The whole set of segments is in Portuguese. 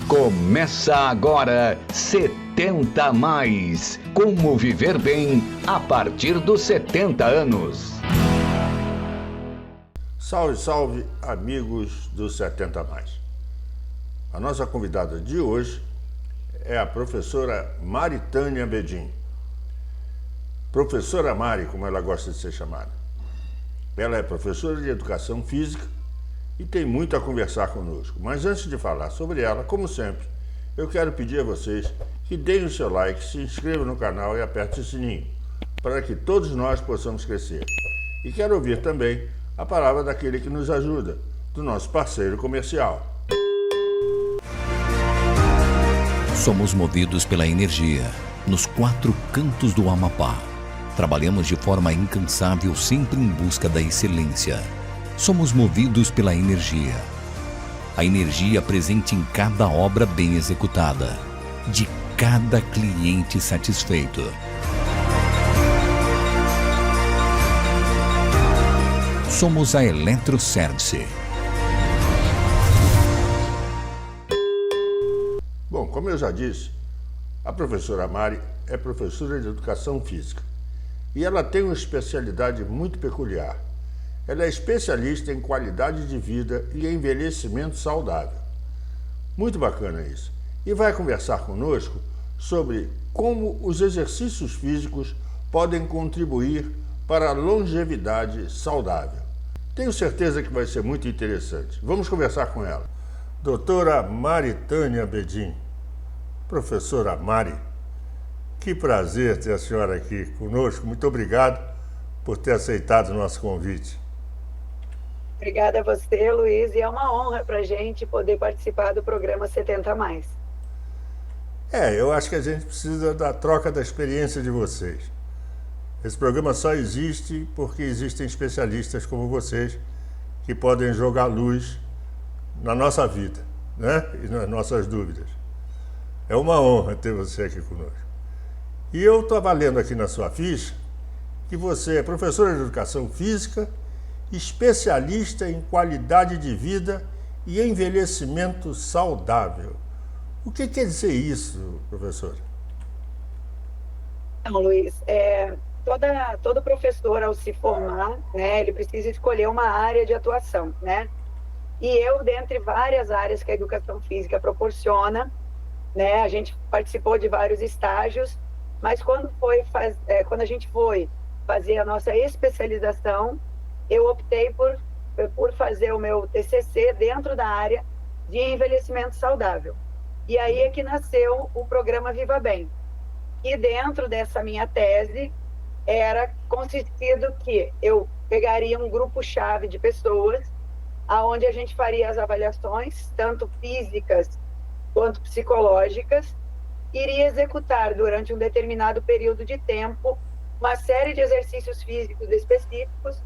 Começa agora 70 a mais. Como viver bem a partir dos 70 anos. Salve, salve, amigos do 70 a mais. A nossa convidada de hoje é a professora Maritânia Bedin. Professora Mari, como ela gosta de ser chamada. Ela é professora de Educação Física e tem muito a conversar conosco. Mas antes de falar sobre ela, como sempre, eu quero pedir a vocês que deem o seu like, se inscrevam no canal e apertem o sininho, para que todos nós possamos crescer. E quero ouvir também a palavra daquele que nos ajuda, do nosso parceiro comercial. Somos movidos pela energia, nos 4 cantos do Amapá. Trabalhamos de forma incansável, sempre em busca da excelência. Somos movidos pela energia. A energia presente em cada obra bem executada, de cada cliente satisfeito. Somos a Eletroservice. Bom, como eu já disse, a professora Mari é professora de Educação Física e ela tem uma especialidade muito peculiar. Ela é especialista em qualidade de vida e envelhecimento saudável. Muito bacana isso. E vai conversar conosco sobre como os exercícios físicos podem contribuir para a longevidade saudável. Tenho certeza que vai ser muito interessante. Vamos conversar com ela. Doutora Maritânia Bedin. Professora Mari, que prazer ter a senhora aqui conosco. Muito obrigado por ter aceitado o nosso convite. Obrigada a você, Luiz, e é uma honra para a gente poder participar do programa 70 a mais. Eu acho que a gente precisa da troca da experiência de vocês. Esse programa só existe porque existem especialistas como vocês que podem jogar luz na nossa vida, né? E nas nossas dúvidas. É uma honra ter você aqui conosco. E eu estou lendo aqui na sua ficha que você é professora de Educação Física, especialista em qualidade de vida e envelhecimento saudável. O que quer dizer isso, professora? Então, Luiz, todo professor, ao se formar, né, ele precisa escolher uma área de atuação, né? E eu, dentre várias áreas que a Educação Física proporciona, né, a gente participou de vários estágios, mas quando a gente foi fazer a nossa especialização, eu optei por fazer o meu TCC dentro da área de envelhecimento saudável. E aí é que nasceu o programa Viva Bem. E dentro dessa minha tese, era consistido que eu pegaria um grupo-chave de pessoas, aonde a gente faria as avaliações, tanto físicas quanto psicológicas, iria executar durante um determinado período de tempo uma série de exercícios físicos específicos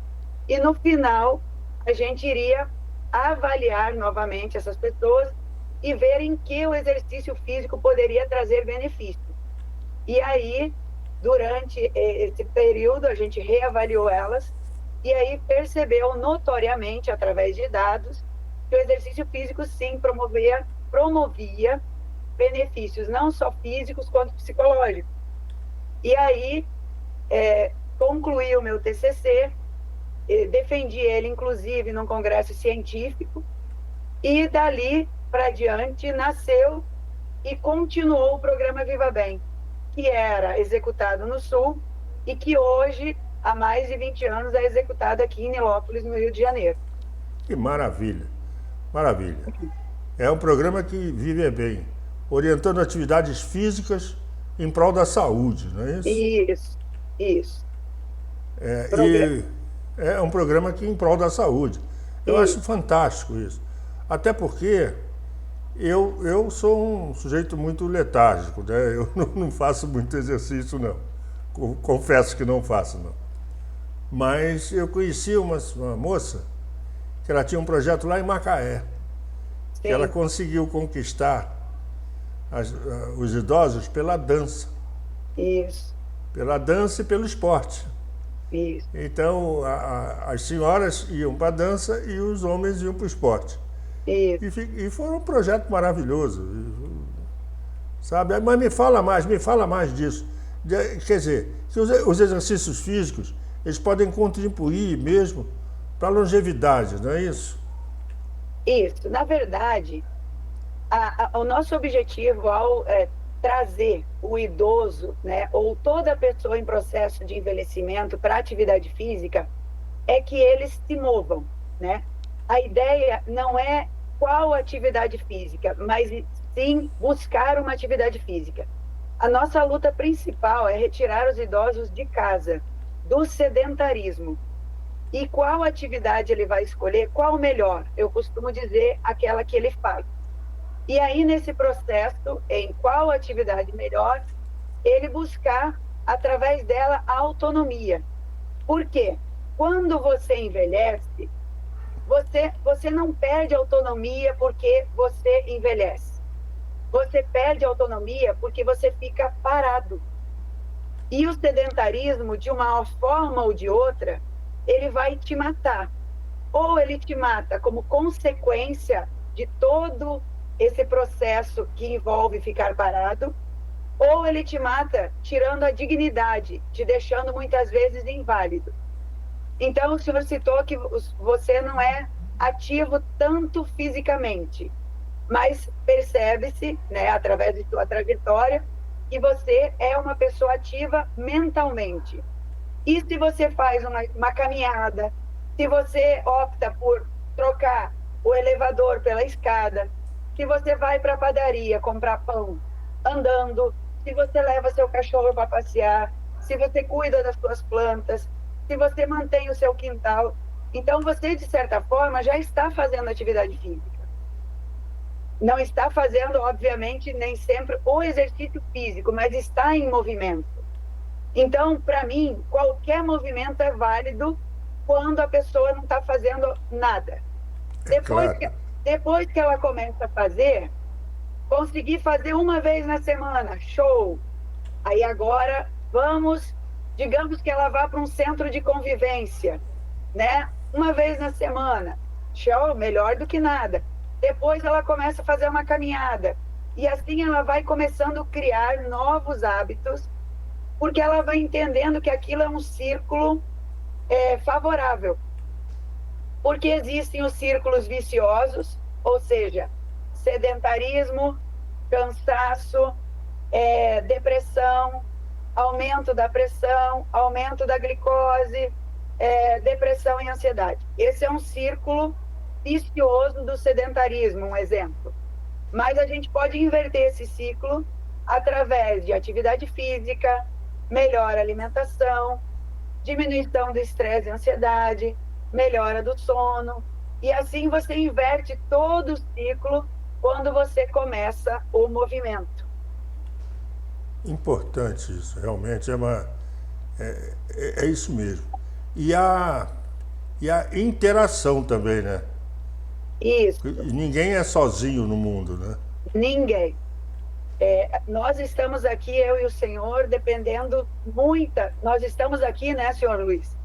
e no final a gente iria avaliar novamente essas pessoas e ver em que o exercício físico poderia trazer benefício. E aí, durante esse período, a gente reavaliou elas e aí percebeu notoriamente, através de dados, que o exercício físico, sim, promovia benefícios, não só físicos, quanto psicológicos. E aí, concluí o meu TCC, defendi ele, inclusive, num congresso científico, e dali para diante nasceu e continuou o programa Viva Bem, que era executado no Sul e que hoje, há mais de 20 anos, é executado aqui em Nilópolis, no Rio de Janeiro. Que maravilha, maravilha. É um programa que vive bem, orientando atividades físicas em prol da saúde, não é isso? Isso. É um programa que em prol da saúde. Eu acho fantástico isso. Até porque eu sou um sujeito muito letárgico, né? Eu não faço muito exercício, não. Confesso que não faço, não. Mas eu conheci uma moça que ela tinha um projeto lá em Macaé, que ela conseguiu conquistar os idosos pela dança. Isso. Pela dança e pelo esporte. Isso. Então, as senhoras iam para a dança e os homens iam para o esporte. Isso. E foi um projeto maravilhoso. sabe? Mas me fala mais disso. Quer dizer, que os exercícios físicos, eles podem contribuir mesmo para a longevidade, não é isso? Isso. Na verdade, o nosso objetivo ao trazer o idoso, né, ou toda pessoa em processo de envelhecimento para a atividade física, é que eles se movam, né? A ideia não é qual atividade física, mas sim buscar uma atividade física. A nossa luta principal é retirar os idosos de casa, do sedentarismo. E qual atividade ele vai escolher? Qual melhor? Eu costumo dizer aquela que ele faz. E aí, nesse processo, em qual atividade melhor, ele buscar, através dela, a autonomia. Por quê? Quando você envelhece, você não perde autonomia porque você envelhece. Você perde autonomia porque você fica parado. E o sedentarismo, de uma forma ou de outra, ele vai te matar. Ou ele te mata como consequência de todo esse processo que envolve ficar parado, ou ele te mata tirando a dignidade, te deixando muitas vezes inválido. Então, o senhor citou que você não é ativo tanto fisicamente, mas percebe-se, né, através de sua trajetória, que você é uma pessoa ativa mentalmente. E se você faz uma caminhada, se você opta por trocar o elevador pela escada, se você vai para a padaria comprar pão andando, se você leva seu cachorro para passear, se você cuida das suas plantas, se você mantém o seu quintal, então você, de certa forma, já está fazendo atividade física. Não está fazendo, obviamente, nem sempre o exercício físico, mas está em movimento. Então, para mim, qualquer movimento é válido quando a pessoa não está fazendo nada. Depois que ela começa a fazer, conseguir fazer uma vez na semana, show! Aí agora, digamos que ela vá para um centro de convivência, né? Uma vez na semana, show, melhor do que nada. Depois ela começa a fazer uma caminhada. E assim ela vai começando a criar novos hábitos, porque ela vai entendendo que aquilo é um círculo favorável. Porque existem os círculos viciosos, ou seja, sedentarismo, cansaço, depressão, aumento da pressão, aumento da glicose, depressão e ansiedade. Esse é um círculo vicioso do sedentarismo, um exemplo. Mas a gente pode inverter esse ciclo através de atividade física, melhor alimentação, diminuição do estresse e ansiedade, melhora do sono, e assim você inverte todo o ciclo quando você começa o movimento. Importante isso, realmente é isso mesmo. E a interação também, né? Isso. Ninguém é sozinho no mundo, né? Ninguém. Nós estamos aqui, eu e o senhor, dependendo nós estamos aqui, né, senhor Luiz?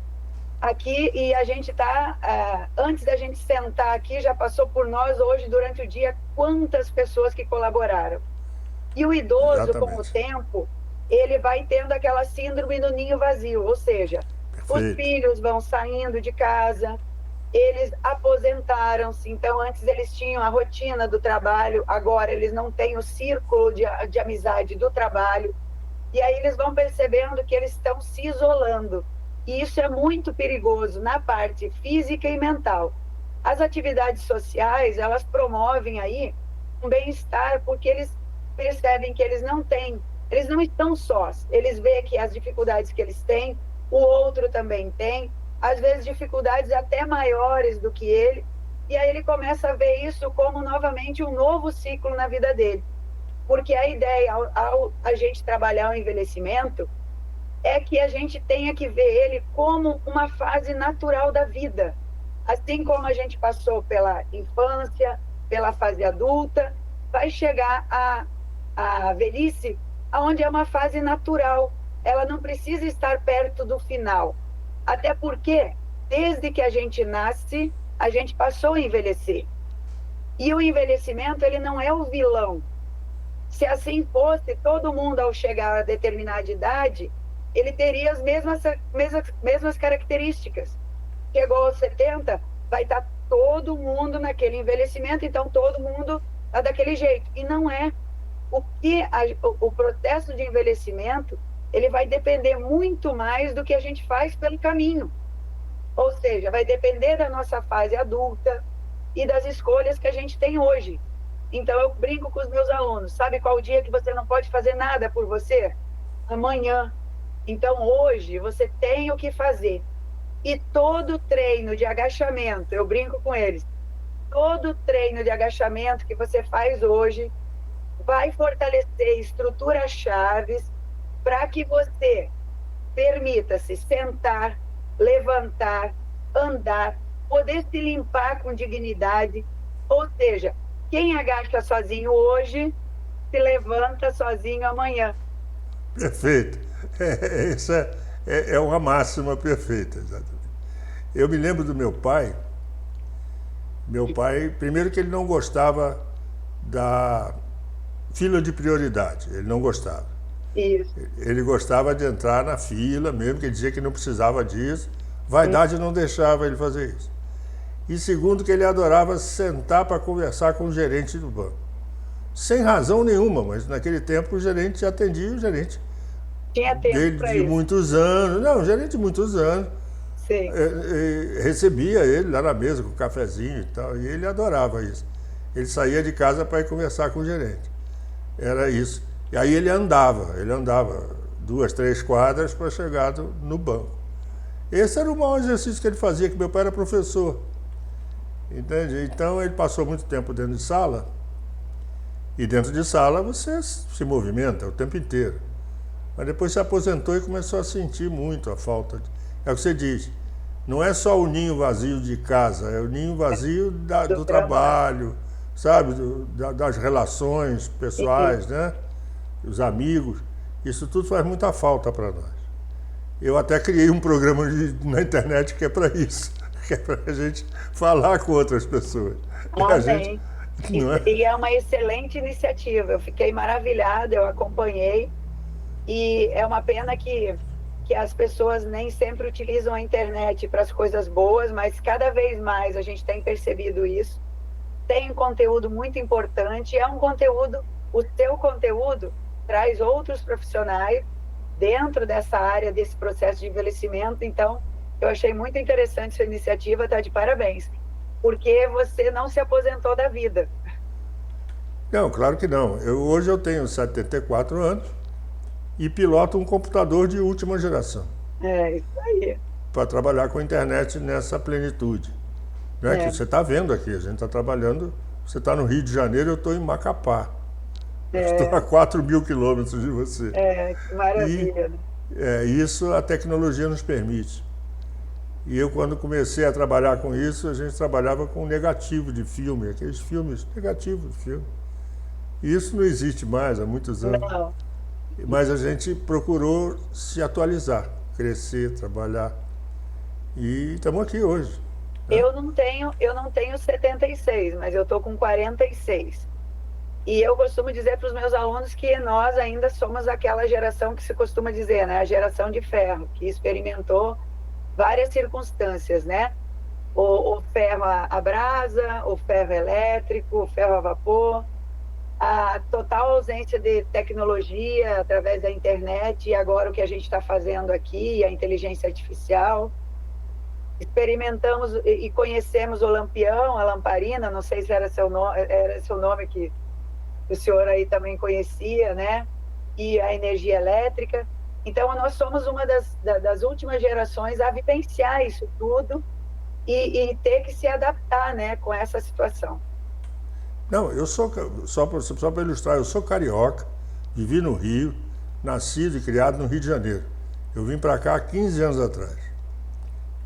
Aqui, e a gente está, antes da gente sentar aqui, já passou por nós hoje, durante o dia, quantas pessoas que colaboraram. E o idoso, Exatamente. com o tempo, ele vai tendo aquela síndrome do ninho vazio, ou seja, Perfeito. Os filhos vão saindo de casa, eles aposentaram-se, então antes eles tinham a rotina do trabalho, agora eles não têm o círculo de amizade do trabalho, e aí eles vão percebendo que eles estão se isolando, e isso é muito perigoso na parte física e mental. As atividades sociais, elas promovem aí um bem-estar, porque eles percebem que eles não estão sós, eles veem que as dificuldades que eles têm, o outro também tem, às vezes dificuldades até maiores do que ele, e aí ele começa a ver isso como novamente um novo ciclo na vida dele. Porque a ideia, ao a gente trabalhar o envelhecimento, é que a gente tenha que ver ele como uma fase natural da vida. Assim como a gente passou pela infância, pela fase adulta, vai chegar à velhice, onde é uma fase natural. Ela não precisa estar perto do final. Até porque, desde que a gente nasce, a gente passou a envelhecer. E o envelhecimento, ele não é o vilão. Se assim fosse, todo mundo, ao chegar a determinada idade, ele teria as mesmas características. Chegou aos 70, vai estar todo mundo naquele envelhecimento, então todo mundo está daquele jeito. E não é. O processo de envelhecimento, ele vai depender muito mais do que a gente faz pelo caminho. Ou seja, vai depender da nossa fase adulta e das escolhas que a gente tem hoje. Então, eu brinco com os meus alunos, sabe qual dia que você não pode fazer nada por você? Amanhã. Então, hoje, você tem o que fazer. E todo treino de agachamento, eu brinco com eles, todo treino de agachamento que você faz hoje vai fortalecer estruturas chaves para que você permita-se sentar, levantar, andar, poder se limpar com dignidade. Ou seja, quem agacha sozinho hoje, se levanta sozinho amanhã. Perfeito. Isso é uma máxima perfeita, exatamente. Eu me lembro do meu pai. Meu pai, primeiro que ele não gostava da fila de prioridade, ele não gostava. Isso. Ele gostava de entrar na fila, mesmo que ele dizia que não precisava disso. Vaidade não deixava ele fazer isso. E segundo, que ele adorava sentar para conversar com o gerente do banco. Sem razão nenhuma, mas naquele tempo o gerente atendia, o gerente tinha tempo dele para de isso. muitos anos. Não, o gerente de muitos anos. Sim. Recebia ele lá na mesa com cafezinho e tal, e ele adorava isso. Ele saía de casa para ir conversar com o gerente. Era isso. E aí ele andava 2, 3 quadras para chegar no banco. Esse era o maior exercício que ele fazia, que meu pai era professor. Entende? Então ele passou muito tempo dentro de sala, e dentro de sala você se movimenta o tempo inteiro. Mas depois se aposentou e começou a sentir muito a falta. É o que você diz, não é só o ninho vazio de casa, é o ninho vazio do trabalho, sabe? Das relações pessoais, né? Os amigos. Isso tudo faz muita falta para nós. Eu até criei um programa na internet que é para isso, que é para a gente falar com outras pessoas. Amém. E é uma excelente iniciativa. Eu fiquei maravilhada, eu acompanhei. E é uma pena que as pessoas nem sempre utilizam a internet para as coisas boas, mas cada vez mais a gente tem percebido isso. Tem um conteúdo muito importante, é um conteúdo, o seu conteúdo traz outros profissionais dentro dessa área, desse processo de envelhecimento. Então, eu achei muito interessante sua iniciativa, tá de parabéns, porque você não se aposentou da vida. Não, claro que não. Hoje eu tenho 74 anos e piloto um computador de última geração. É, isso aí. Para trabalhar com a internet nessa plenitude. Né? Que você está vendo aqui, a gente está trabalhando, você está no Rio de Janeiro, eu estou em Macapá. Estou a 4.000 quilômetros de você. Que maravilha. Isso a tecnologia nos permite. E eu, quando comecei a trabalhar com isso, a gente trabalhava com negativo de filme, aqueles filmes negativos de filme. E isso não existe mais há muitos anos. Não. Mas a gente procurou se atualizar, crescer, trabalhar. E estamos aqui hoje. Né? Eu não tenho 76, mas eu estou com 46. E eu costumo dizer para os meus alunos que nós ainda somos aquela geração que se costuma dizer, né? A geração de ferro, que experimentou várias circunstâncias, né? O ferro a brasa, o ferro elétrico, o ferro a vapor, a total ausência de tecnologia através da internet, e agora o que a gente está fazendo aqui, a inteligência artificial. Experimentamos e conhecemos o lampião, a lamparina, não sei se era seu nome que o senhor aí também conhecia, né? E a energia elétrica. Então, nós somos uma das últimas gerações a vivenciar isso tudo e ter que se adaptar, né, com essa situação. Não, eu sou, só para ilustrar, eu sou carioca, vivi no Rio, nascido e criado no Rio de Janeiro. Eu vim para cá há 15 anos atrás.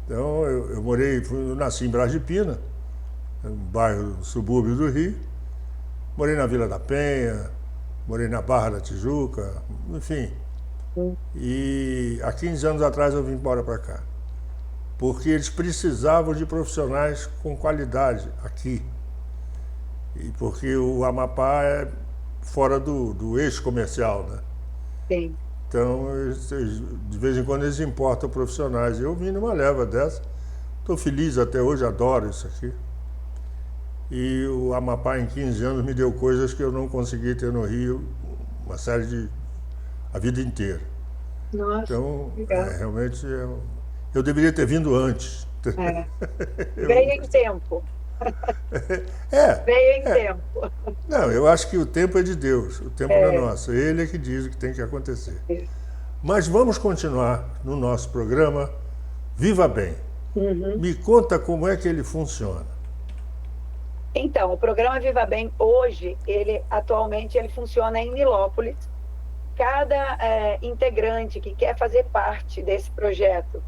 Então, eu nasci em Bras de Pina, um bairro, subúrbio do Rio. Morei na Vila da Penha, morei na Barra da Tijuca, enfim. E há 15 anos atrás eu vim embora para cá. Porque eles precisavam de profissionais com qualidade aqui. E porque o Amapá fora do eixo comercial, né? Sim. Então, de vez em quando eles importam profissionais. Eu vim numa leva dessa. Estou feliz até hoje, adoro isso aqui. E o Amapá, em 15 anos, me deu coisas que eu não consegui ter no Rio, uma série de... a vida inteira. Nossa, Então, legal. realmente, eu deveria ter vindo antes. Veio em tempo. Veio em tempo. Não, eu acho que o tempo é de Deus, o tempo não é nosso. Ele é que diz o que tem que acontecer. Mas vamos continuar no nosso programa Viva Bem. Me conta como é que ele funciona. Então, o programa Viva Bem, hoje, atualmente, ele funciona em Nilópolis. Cada integrante que quer fazer parte desse projeto,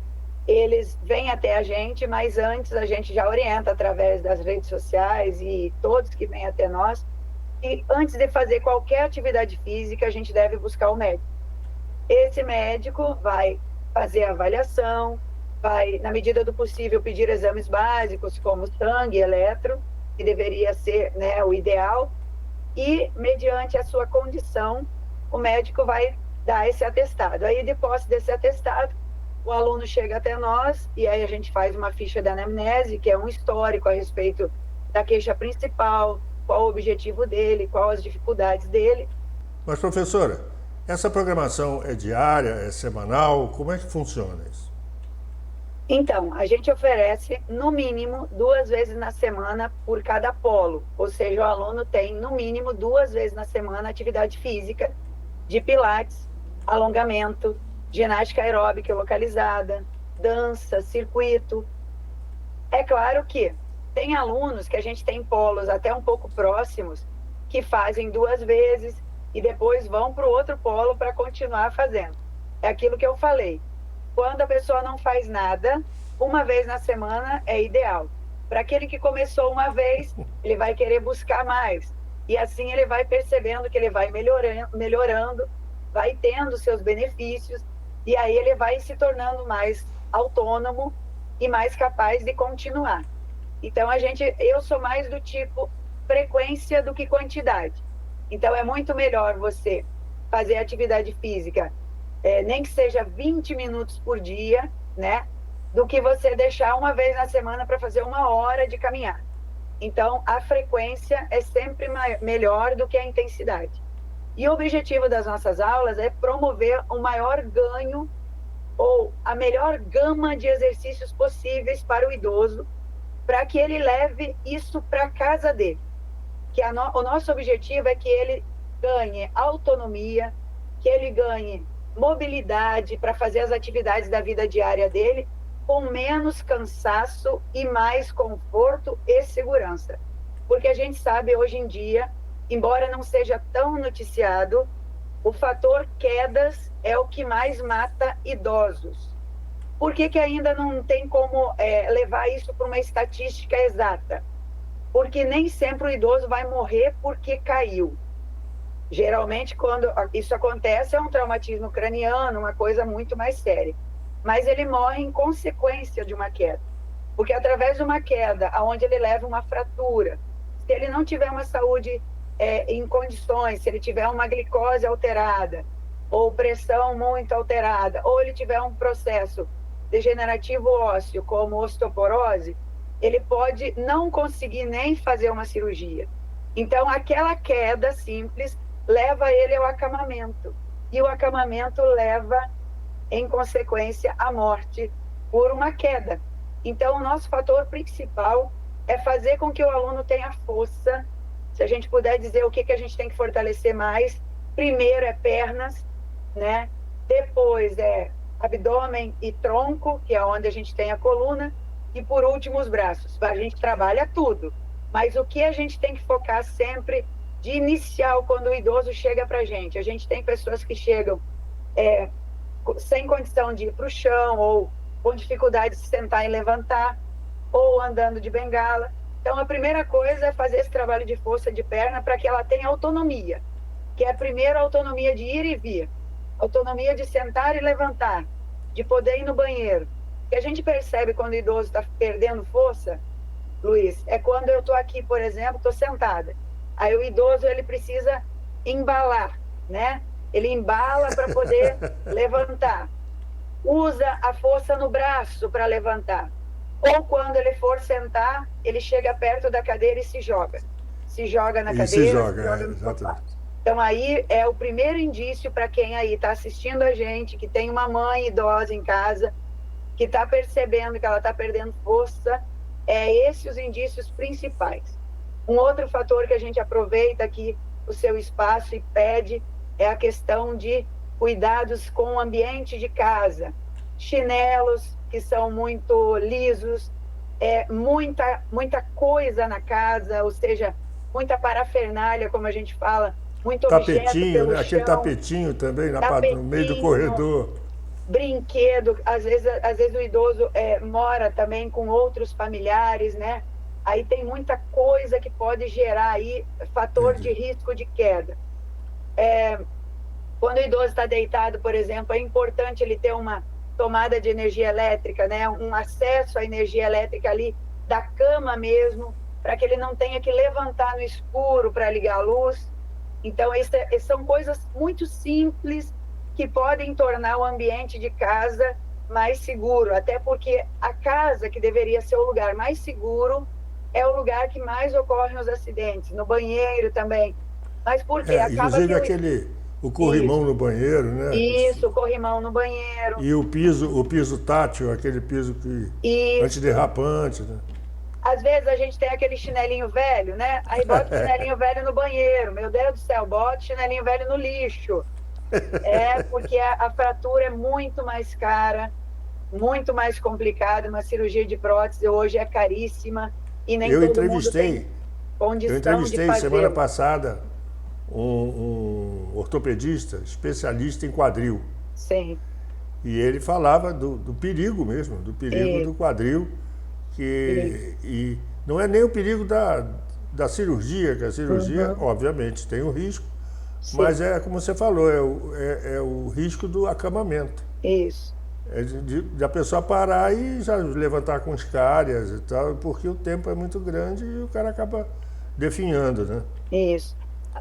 eles vêm até a gente, mas antes a gente já orienta através das redes sociais e todos que vêm até nós. E antes de fazer qualquer atividade física, a gente deve buscar o médico. Esse médico vai fazer a avaliação, vai, na medida do possível, pedir exames básicos, como sangue, eletro, que deveria ser, né, o ideal, e, mediante a sua condição, o médico vai dar esse atestado. Aí, de posse desse atestado, o aluno chega até nós, e aí a gente faz uma ficha de anamnese, que é um histórico a respeito da queixa principal, qual o objetivo dele, quais as dificuldades dele. Mas, professora, essa programação é diária, é semanal? Como é que funciona isso? Então, a gente oferece, no mínimo, 2 vezes na semana por cada polo. Ou seja, o aluno tem, no mínimo, 2 vezes na semana atividade física de pilates, alongamento, ginástica aeróbica localizada, dança, circuito. É claro que tem alunos que a gente tem polos até um pouco próximos que fazem 2 vezes e depois vão para o outro polo para continuar fazendo. É aquilo que eu falei. Quando a pessoa não faz nada, 1 vez na semana é ideal. Para aquele que começou 1 vez, ele vai querer buscar mais. E assim ele vai percebendo que ele vai melhorando, vai tendo seus benefícios, e aí ele vai se tornando mais autônomo e mais capaz de continuar. Então, eu sou mais do tipo frequência do que quantidade. Então, é muito melhor você fazer atividade física, nem que seja 20 minutos por dia, né? Do que você deixar 1 vez na semana para fazer 1 hora de caminhar. Então, a frequência é sempre melhor do que a intensidade. E o objetivo das nossas aulas é promover o maior ganho ou a melhor gama de exercícios possíveis para o idoso, para que ele leve isso para a casa dele. O nosso objetivo é que ele ganhe autonomia, que ele ganhe mobilidade para fazer as atividades da vida diária dele com menos cansaço e mais conforto e segurança. Porque a gente sabe hoje em dia, embora não seja tão noticiado, o fator quedas é o que mais mata idosos. Por que ainda não tem como levar isso para uma estatística exata? Porque nem sempre o idoso vai morrer porque caiu. Geralmente, quando isso acontece, é um traumatismo craniano, uma coisa muito mais séria. Mas ele morre em consequência de uma queda. Porque através de uma queda, onde ele leva uma fratura, se ele não tiver uma saúde em condições, se ele tiver uma glicose alterada, ou pressão muito alterada, ou ele tiver um processo degenerativo ósseo, como osteoporose, ele pode não conseguir nem fazer uma cirurgia. Então, aquela queda simples leva ele ao acamamento. E o acamamento leva, em consequência, à morte por uma queda. Então, o nosso fator principal é fazer com que o aluno tenha força. Se a gente puder dizer o que a gente tem que fortalecer mais, primeiro é pernas, né? Depois é abdômen e tronco, que é onde a gente tem a coluna, e por último os braços. A gente trabalha tudo, mas o que a gente tem que focar sempre de inicial, quando o idoso chega para a gente tem pessoas que chegam sem condição de ir para o chão, ou com dificuldade de se sentar e levantar, ou andando de bengala. Então, a primeira coisa é fazer esse trabalho de força de perna para que ela tenha autonomia, que é a primeira autonomia de ir e vir, autonomia de sentar e levantar, de poder ir no banheiro. O que a gente percebe quando o idoso está perdendo força, Luiz, é quando eu estou aqui, por exemplo, estou sentada. Aí o idoso, ele precisa embalar, né? Ele embala para poder levantar. Usa a força no braço para levantar. Ou quando ele for sentar, ele chega perto da cadeira e se joga. Se joga na cadeira, se joga no sofá. exatamente. Então aí é o primeiro indício para quem aí está assistindo a gente, que tem uma mãe idosa em casa, que está percebendo que ela está perdendo força, esses os indícios principais. Um outro fator que a gente aproveita aqui o seu espaço e pede é a questão de cuidados com o ambiente de casa. Chinelos que são muito lisos, muita coisa na casa, ou seja, muita parafernália, como a gente fala, muito objeto tapetinho, pelo né? Aquele chão, tapetinho também no meio do tapetinho, corredor. Brinquedo, às vezes o idoso mora também com outros familiares, né? Aí tem muita coisa que pode gerar aí fator de risco de queda. Quando o idoso está deitado, por exemplo, é importante ele ter uma tomada de energia elétrica, né? Um acesso à energia elétrica ali da cama mesmo, para que ele não tenha que levantar no escuro para ligar a luz. Então, são coisas muito simples que podem tornar o ambiente de casa mais seguro, até porque a casa, que deveria ser o lugar mais seguro, é o lugar que mais ocorrem os acidentes, no banheiro também. Mas por quê? Inclusive o corrimão no banheiro, né? Isso, o corrimão no banheiro. E o piso tátil, aquele piso antiderrapante, né? Às vezes a gente tem aquele chinelinho velho, né? Aí bota o chinelinho velho no banheiro. Meu Deus do céu, bota o chinelinho velho no lixo. Porque a fratura é muito mais cara, muito mais complicada. Uma cirurgia de prótese hoje é caríssima e nem todo mundo tem condição de fazer. Eu entrevistei semana passada um ortopedista especialista em quadril. Sim. E ele falava do perigo mesmo, do perigo do quadril. E não é nem o perigo da cirurgia, que a cirurgia, obviamente, tem um risco, mas como você falou, é o risco do acamamento. Isso. De a pessoa parar e já levantar com escárias e tal, porque o tempo é muito grande e o cara acaba definhando, né? Isso.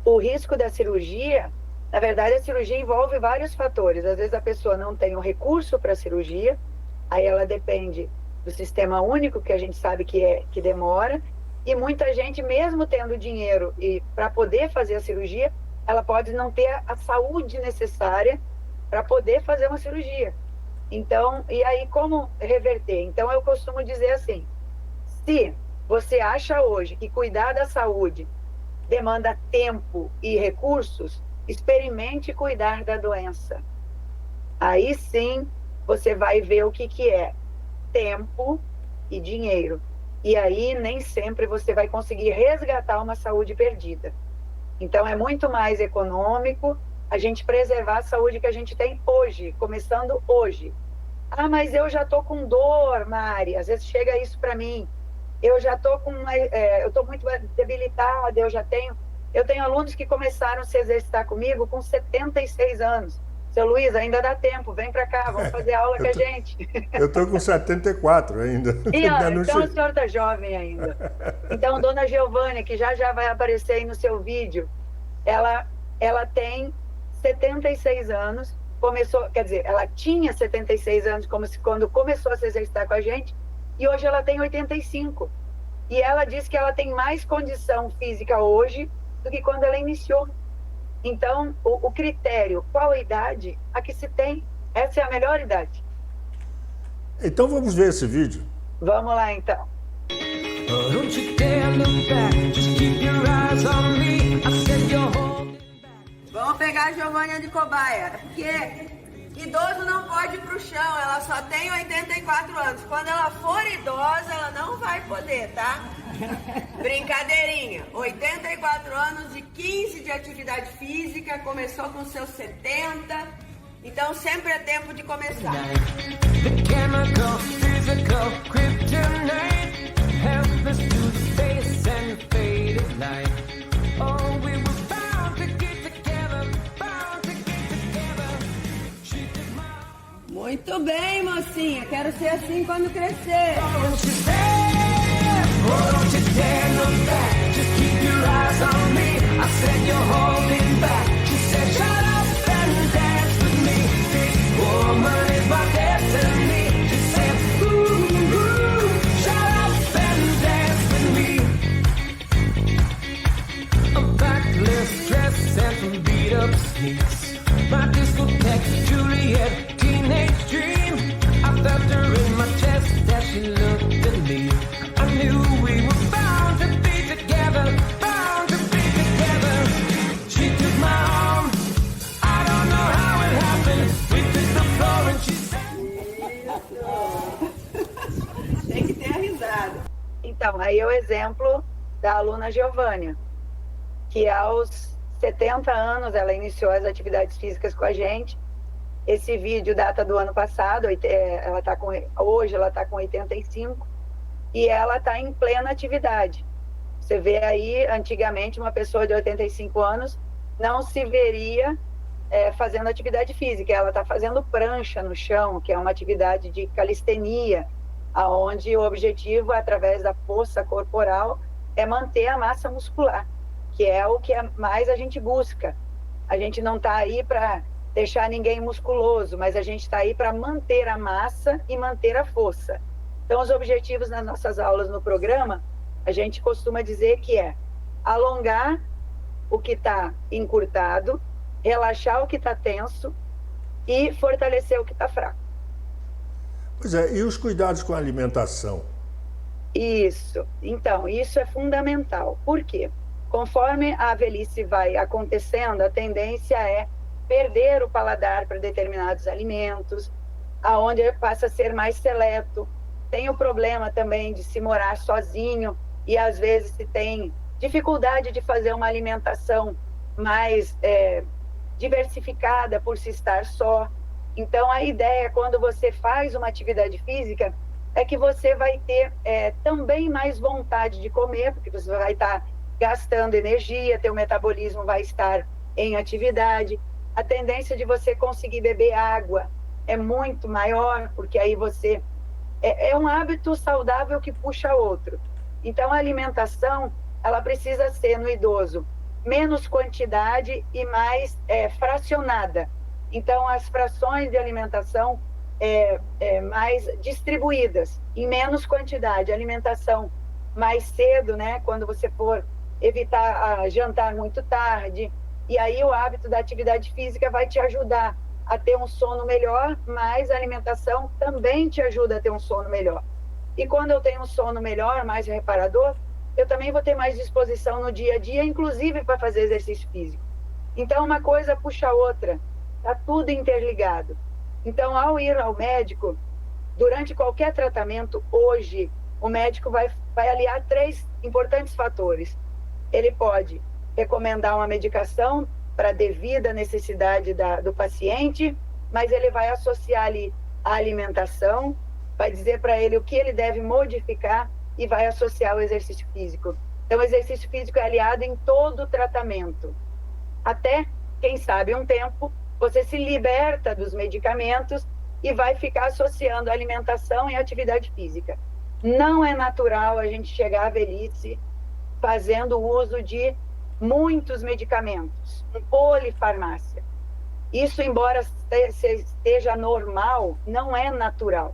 O risco da cirurgia, na verdade, a cirurgia envolve vários fatores. Às vezes a pessoa não tem o recurso para a cirurgia, aí ela depende do sistema único, que a gente sabe que demora, e muita gente, mesmo tendo dinheiro para poder fazer a cirurgia, ela pode não ter a saúde necessária para poder fazer uma cirurgia. Então, e aí como reverter? Então eu costumo dizer assim, se você acha hoje que cuidar da saúde demanda tempo e recursos, experimente cuidar da doença. Aí sim você vai ver o que é tempo e dinheiro. E aí nem sempre você vai conseguir resgatar uma saúde perdida. Então é muito mais econômico a gente preservar a saúde que a gente tem hoje, começando hoje. Ah, mas eu já tô com dor, Mari, às vezes chega isso para mim. Eu já tô eu tô muito debilitada, eu tenho alunos que começaram a se exercitar comigo com 76 anos. Seu Luiz, ainda dá tempo, vem para cá, vamos fazer aula com a gente. Eu estou com 74 ainda. Então o senhor está jovem ainda. Então, dona Giovânia, que já vai aparecer aí no seu vídeo, ela tem 76 anos, ela tinha 76 anos quando começou a se exercitar com a gente, e hoje ela tem 85. E ela diz que ela tem mais condição física hoje do que quando ela iniciou. Então, o critério, qual a idade, a que se tem, essa é a melhor idade. Então vamos ver esse vídeo. Vamos lá, então. Vamos pegar a Giovânia de cobaia, porque idoso não pode ir pro chão, ela só tem 84 anos. Quando ela for idosa, ela não vai poder, tá? Brincadeirinha, 84 anos e 15 de atividade física, começou com seus 70, então sempre é tempo de começar. Muito bem, mocinha, quero ser assim quando crescer. Oh, don't you dare look back, just keep your eyes on me. I said you're holding back. She said, shut up and dance with me. This woman is my destiny. She said, ooh, ooh, shut up and dance with me. A backless dress and some beat up sneaks. My discotheque, Juliet, teenage dream. I felt her in my chest as she looked at me. I knew we were bound to be together, bound to be together. She took my arm, I don't know how it happened. We took the floor and she said... Tem que ter a risada. Então, aí é o exemplo da aluna Giovânia, que aos 70 anos ela iniciou as atividades físicas com a gente. Esse vídeo data do ano passado, hoje ela está com 85 e ela está em plena atividade. Você vê aí, antigamente, uma pessoa de 85 anos não se veria fazendo atividade física. Ela está fazendo prancha no chão, que é uma atividade de calistenia, onde o objetivo, através da força corporal, é manter a massa muscular, que é o que mais a gente busca. A gente não está aí para deixar ninguém musculoso, mas a gente está aí para manter a massa e manter a força. Então, os objetivos nas nossas aulas no programa, a gente costuma dizer que é alongar o que está encurtado, relaxar o que está tenso e fortalecer o que está fraco. Pois é, e os cuidados com a alimentação? Isso. Então, isso é fundamental. Por quê? Conforme a velhice vai acontecendo, a tendência é perder o paladar para determinados alimentos, aonde passa a ser mais seleto. Tem o problema também de se morar sozinho e às vezes se tem dificuldade de fazer uma alimentação mais diversificada por se estar só. Então, a ideia, quando você faz uma atividade física, é que você vai ter também mais vontade de comer, porque você vai estar gastando energia, teu metabolismo vai estar em atividade. A tendência de você conseguir beber água é muito maior, porque aí você... É um hábito saudável que puxa outro. Então, a alimentação, ela precisa ser, no idoso, menos quantidade e mais fracionada. Então, as frações de alimentação mais distribuídas, em menos quantidade. Alimentação mais cedo, né? Quando você for evitar jantar muito tarde. E aí o hábito da atividade física vai te ajudar a ter um sono melhor, mas a alimentação também te ajuda a ter um sono melhor. E quando eu tenho um sono melhor, mais reparador, eu também vou ter mais disposição no dia a dia, inclusive para fazer exercício físico. Então, uma coisa puxa a outra, está tudo interligado. Então, ao ir ao médico, durante qualquer tratamento, hoje, o médico vai aliar 3 importantes fatores. Ele pode recomendar uma medicação para a devida necessidade do paciente, mas ele vai associar ali a alimentação, vai dizer para ele o que ele deve modificar e vai associar o exercício físico. Então, o exercício físico é aliado em todo o tratamento. Até, quem sabe, um tempo, você se liberta dos medicamentos e vai ficar associando alimentação e atividade física. Não é natural a gente chegar à velhice fazendo uso de muitos medicamentos, polifarmácia. Isso, embora esteja normal, não é natural.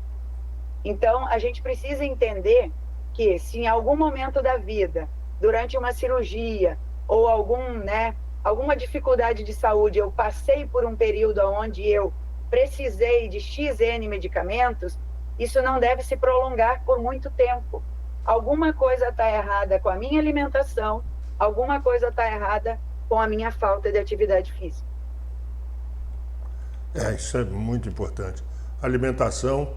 Então, a gente precisa entender que se em algum momento da vida, durante uma cirurgia ou alguma dificuldade de saúde, eu passei por um período onde eu precisei de XN medicamentos, isso não deve se prolongar por muito tempo. Alguma coisa está errada com a minha alimentação, alguma coisa está errada com a minha falta de atividade física. Isso é muito importante. A alimentação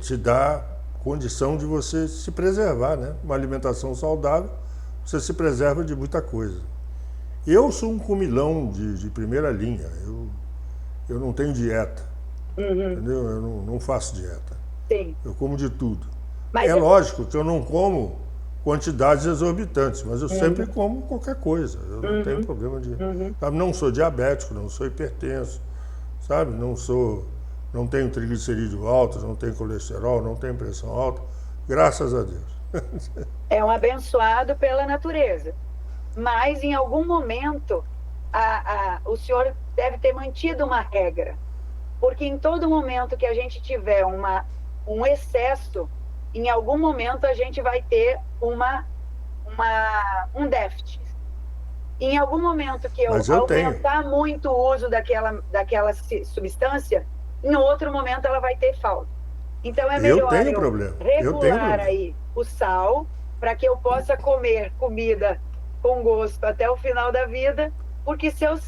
te dá condição de você se preservar, né? Uma alimentação saudável, você se preserva de muita coisa. Eu sou um comilão de primeira linha. Eu não tenho dieta, entendeu? Eu não faço dieta. Sim. Eu como de tudo. Mas lógico que eu não como quantidades exorbitantes, mas eu sempre como qualquer coisa. Eu não tenho problema de... Sabe? Não sou diabético, não sou hipertenso, sabe? Não tenho triglicerídeo alto, não tenho colesterol, não tenho pressão alta, graças a Deus. É um abençoado pela natureza. Mas, em algum momento, o senhor deve ter mantido uma regra, porque em todo momento que a gente tiver um excesso, em algum momento a gente vai ter um déficit. Em algum momento que eu aumentar muito o uso daquela substância, em outro momento ela vai ter falta. Então é melhor regular aí o sal, para que eu possa comer comida com gosto até o final da vida, porque se eu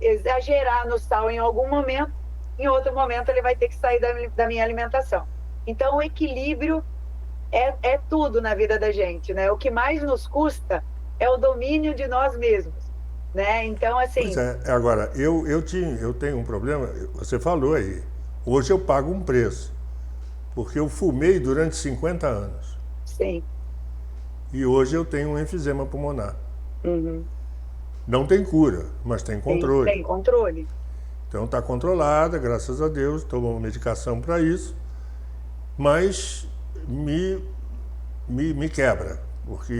exagerar no sal em algum momento, em outro momento ele vai ter que sair da minha alimentação. Então o equilíbrio é tudo na vida da gente, né? O que mais nos custa é o domínio de nós mesmos, né? Então, assim... Pois é, agora, eu tenho um problema, você falou aí, hoje eu pago um preço, porque eu fumei durante 50 anos. Sim. E hoje eu tenho um enfisema pulmonar. Uhum. Não tem cura, mas tem controle. Tem controle. Então está controlada, graças a Deus, tomo uma medicação para isso, mas me quebra, porque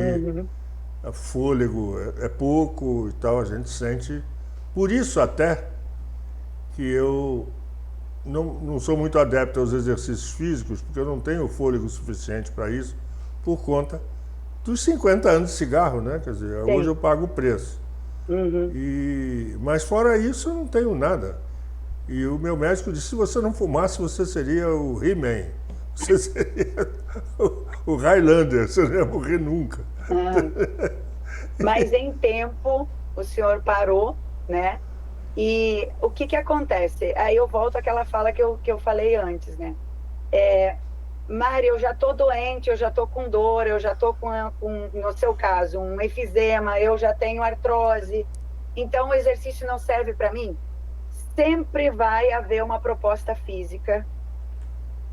o fôlego é pouco e tal, a gente sente. Por isso até que eu não sou muito adepto aos exercícios físicos, porque eu não tenho fôlego suficiente para isso, por conta dos 50 anos de cigarro, né? Quer dizer, hoje eu pago o preço. Mas fora isso eu não tenho nada. E o meu médico disse, se você não fumasse, você seria o He-Man. Você seria o Highlander, você não ia morrer nunca. Mas em tempo o senhor parou, né? E o que acontece? Aí eu volto àquela fala que eu falei antes, né? Mari, eu já estou doente, eu já estou com dor, eu já estou com, no seu caso, um efizema, eu já tenho artrose. Então o exercício não serve para mim? Sempre vai haver uma proposta física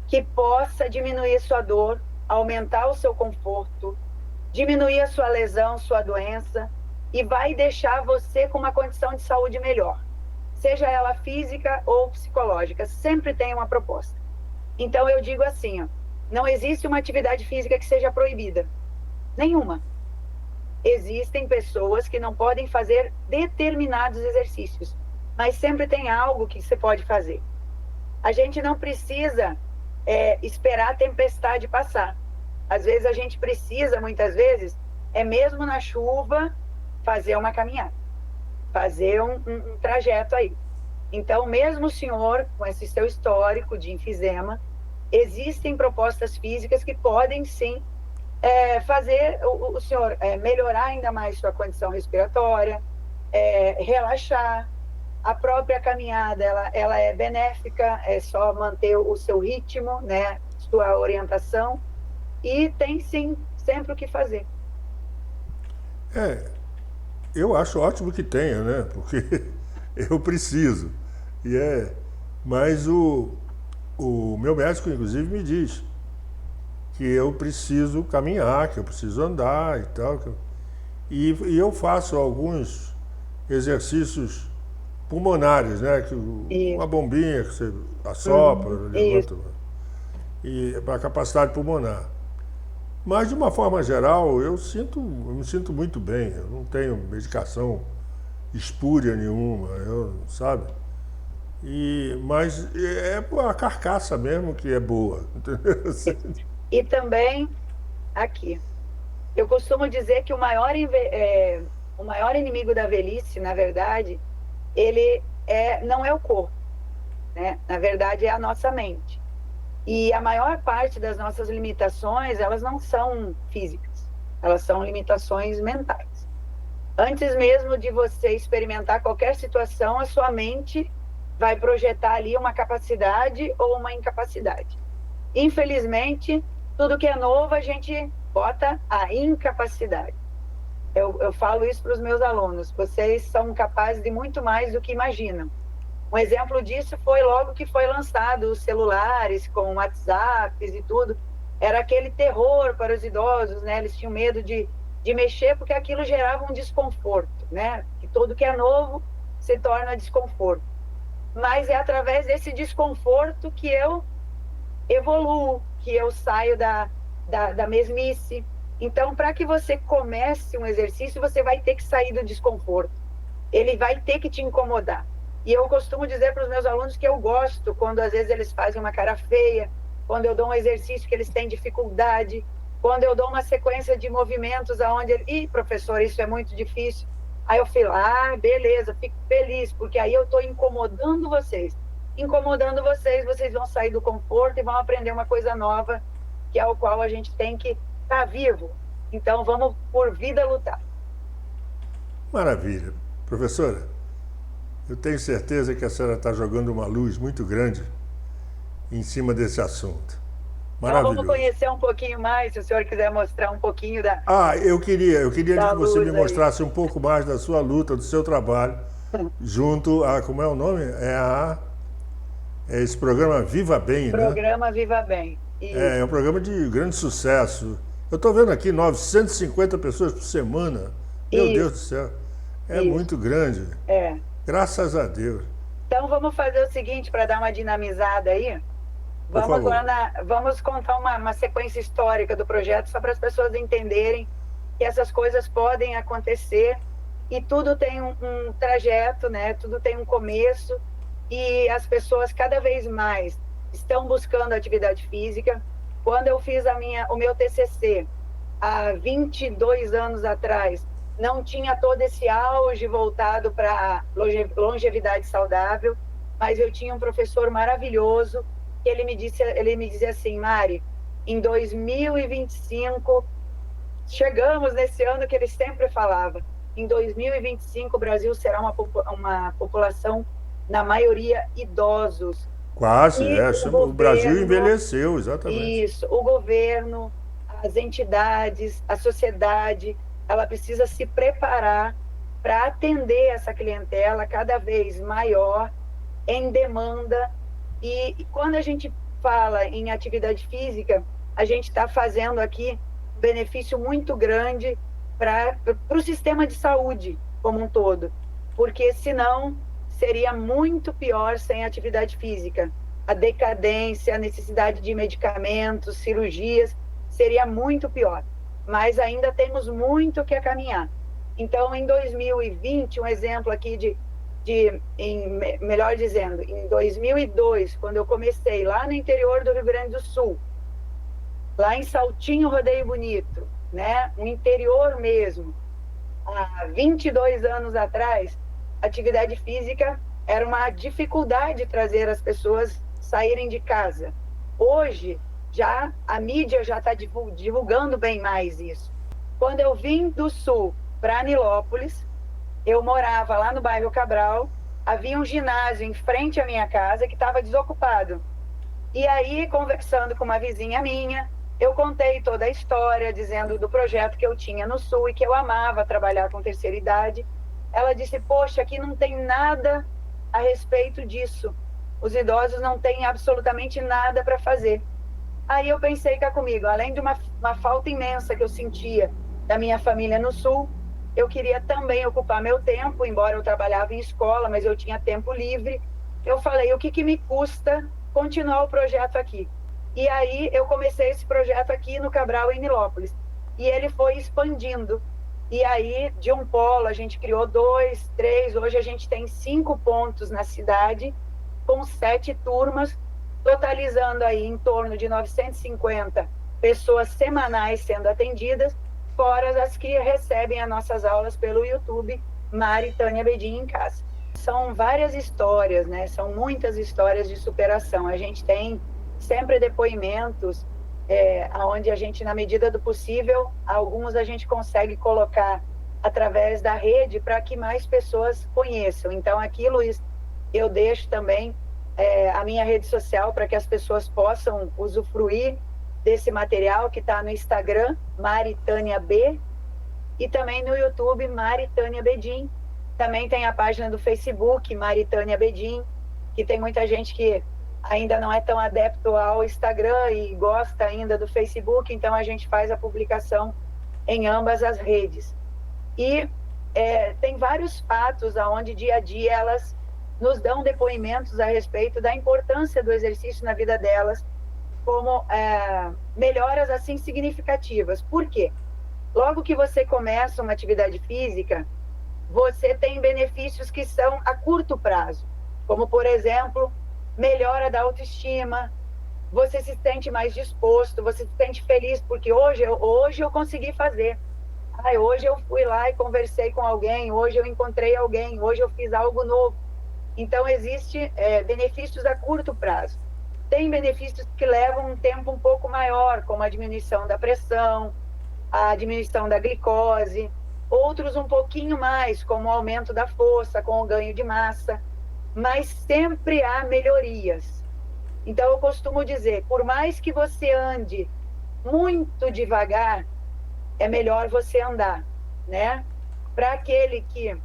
que possa diminuir sua dor, aumentar o seu conforto, diminuir a sua lesão, sua doença, e vai deixar você com uma condição de saúde melhor. Seja ela física ou psicológica, sempre tem uma proposta. Então eu digo assim, ó, não existe uma atividade física que seja proibida. Nenhuma. Existem pessoas que não podem fazer determinados exercícios, mas sempre tem algo que você pode fazer. A gente não precisa esperar a tempestade passar. Às vezes a gente precisa, muitas vezes, mesmo na chuva, fazer uma caminhada, fazer um trajeto aí. Então, mesmo o senhor, com esse seu histórico de enfisema, existem propostas físicas que podem, sim, fazer o senhor melhorar ainda mais sua condição respiratória, relaxar. A própria caminhada, ela é benéfica, é só manter o seu ritmo, né, sua orientação, e tem, sim, sempre o que fazer. Eu acho ótimo que tenha, né, porque eu preciso. Mas o meu médico, inclusive, me diz que eu preciso caminhar, que eu preciso andar e tal. E eu faço alguns exercícios pulmonares, né? Uma bombinha que você assopra, levanta, e para a capacidade pulmonar. Mas, de uma forma geral, eu me sinto muito bem. Eu não tenho medicação espúria nenhuma, sabe? Mas a carcaça mesmo que é boa, entendeu? E também, aqui, eu costumo dizer que o maior inimigo da velhice, na verdade, ele não é o corpo, né? Na verdade, é a nossa mente. E a maior parte das nossas limitações, elas não são físicas, elas são limitações mentais. Antes mesmo de você experimentar qualquer situação, a sua mente vai projetar ali uma capacidade ou uma incapacidade. Infelizmente, tudo que é novo, a gente bota a incapacidade. Eu falo isso para os meus alunos, vocês são capazes de muito mais do que imaginam. Um exemplo disso foi logo que foi lançado os celulares com WhatsApps e tudo. Era aquele terror para os idosos, né? Eles tinham medo de mexer porque aquilo gerava um desconforto, né? Que tudo que é novo se torna desconforto. Mas é através desse desconforto que eu evoluo, que eu saio da mesmice. Então, para que você comece um exercício, você vai ter que sair do desconforto. ele vai ter que te incomodar. E eu costumo dizer para os meus alunos que eu gosto quando às vezes eles fazem uma cara feia, quando eu dou um exercício que eles têm dificuldade, quando eu dou uma sequência de movimentos aonde ele, professor, isso é muito difícil. Aí eu falo, beleza, fico feliz, porque aí eu estou incomodando vocês. Incomodando vocês, vocês vão sair do conforto e vão aprender uma coisa nova, que é o qual a gente tem que estar vivo. Então, vamos por vida lutar. Maravilha. Professora, eu tenho certeza que a senhora está jogando uma luz muito grande em cima desse assunto. Maravilhoso. Então, vamos conhecer um pouquinho mais, se o senhor quiser mostrar um pouquinho da... Eu queria que você me mostrasse aí. um pouco mais da sua luta, do seu trabalho, junto a, como é o nome? É esse programa Viva Bem, né? Programa Viva Bem. É um programa de grande sucesso. Eu estou vendo aqui 950 pessoas por semana. Meu Deus do céu. É muito grande. Graças a Deus. Então, vamos fazer o seguinte, para dar uma dinamizada aí. Vamos contar uma sequência histórica do projeto, só para as pessoas entenderem que essas coisas podem acontecer e tudo tem um trajeto, né? Tudo tem um começo e as pessoas cada vez mais estão buscando atividade física. Quando eu fiz o meu TCC, há 22 anos atrás, não tinha todo esse auge voltado para longevidade saudável, mas eu tinha um professor maravilhoso que ele me dizia assim, Mari, em 2025, chegamos nesse ano que ele sempre falava, em 2025 o Brasil será uma população, na maioria, idosos. Quase, o Brasil envelheceu, exatamente. Isso, o governo, as entidades, a sociedade, ela precisa se preparar para atender essa clientela cada vez maior, em demanda. E quando a gente fala em atividade física, a gente está fazendo aqui um benefício muito grande para o sistema de saúde como um todo, porque senão seria muito pior sem atividade física. A decadência, a necessidade de medicamentos, cirurgias, seria muito pior. Mas ainda temos muito que caminhar. Então, em 2020, um exemplo aqui melhor dizendo, em 2002, quando eu comecei lá no interior do Rio Grande do Sul, lá em Saltinho, Rodeio Bonito, né, no interior mesmo, há 22 anos atrás, atividade física era uma dificuldade trazer as pessoas saírem de casa. Hoje, a mídia já está divulgando bem mais isso. Quando eu vim do Sul para Nilópolis, eu morava lá no bairro Cabral, havia um ginásio em frente à minha casa que estava desocupado. E aí, conversando com uma vizinha minha, eu contei toda a história, dizendo do projeto que eu tinha no Sul e que eu amava trabalhar com terceira idade. Ela disse, poxa, aqui não tem nada a respeito disso. Os idosos não têm absolutamente nada para fazer. Aí eu pensei cá comigo, além de uma falta imensa que eu sentia da minha família no Sul, eu queria também ocupar meu tempo, embora eu trabalhava em escola, mas eu tinha tempo livre. Eu falei, o que me custa continuar o projeto aqui? E aí eu comecei esse projeto aqui no Cabral, em Nilópolis. E ele foi expandindo. E aí, de um polo, a gente criou 2, 3, hoje a gente tem 5 pontos na cidade, com 7 turmas, totalizando aí em torno de 950 pessoas semanais sendo atendidas, fora as que recebem as nossas aulas pelo YouTube, Mari Tânia Bedin em casa. São várias histórias, né? São muitas histórias de superação. A gente tem sempre depoimentos, onde a gente, na medida do possível, alguns a gente consegue colocar através da rede para que mais pessoas conheçam. Então, aqui, Luiz, eu deixo também a minha rede social para que as pessoas possam usufruir desse material que está no Instagram, Mari Tânia B, e também no YouTube, Mari Tânia Bedin. Também tem a página do Facebook, Mari Tânia Bedin, que tem muita gente que ainda não é tão adepto ao Instagram e gosta ainda do Facebook, então a gente faz a publicação em ambas as redes. E tem vários fatos onde dia a dia elas nos dão depoimentos a respeito da importância do exercício na vida delas, como melhoras assim significativas. Por quê? Logo que você começa uma atividade física, você tem benefícios que são a curto prazo, como, por exemplo, melhora da autoestima, você se sente mais disposto, você se sente feliz, porque hoje eu consegui fazer. Hoje eu fui lá e conversei com alguém, hoje eu encontrei alguém, hoje eu fiz algo novo. Então, existe benefícios a curto prazo. Tem benefícios que levam um tempo um pouco maior, como a diminuição da pressão, a diminuição da glicose, outros um pouquinho mais, como o aumento da força, com o ganho de massa, mas sempre há melhorias. Então, eu costumo dizer, por mais que você ande muito devagar, é melhor você andar, né? Para aquele que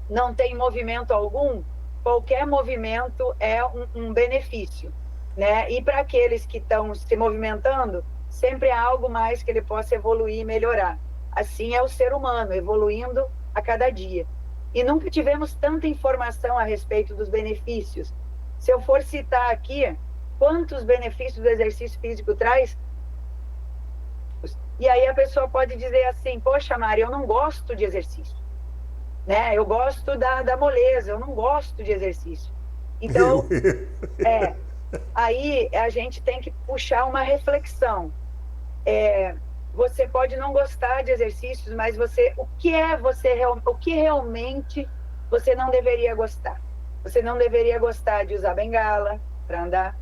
não tem movimento algum, qualquer movimento é um benefício, né? E para aqueles que estão se movimentando, sempre há algo mais que ele possa evoluir e melhorar. Assim é o ser humano, evoluindo a cada dia. E nunca tivemos tanta informação a respeito dos benefícios. Se eu for citar aqui, quantos benefícios o exercício físico traz? E aí a pessoa pode dizer assim, poxa, Mari, eu não gosto de exercício, né? Eu gosto da moleza, eu não gosto de exercício. Então, aí a gente tem que puxar uma reflexão. Você pode não gostar de exercícios, mas o que realmente você não deveria gostar? Você não deveria gostar de usar bengala para andar.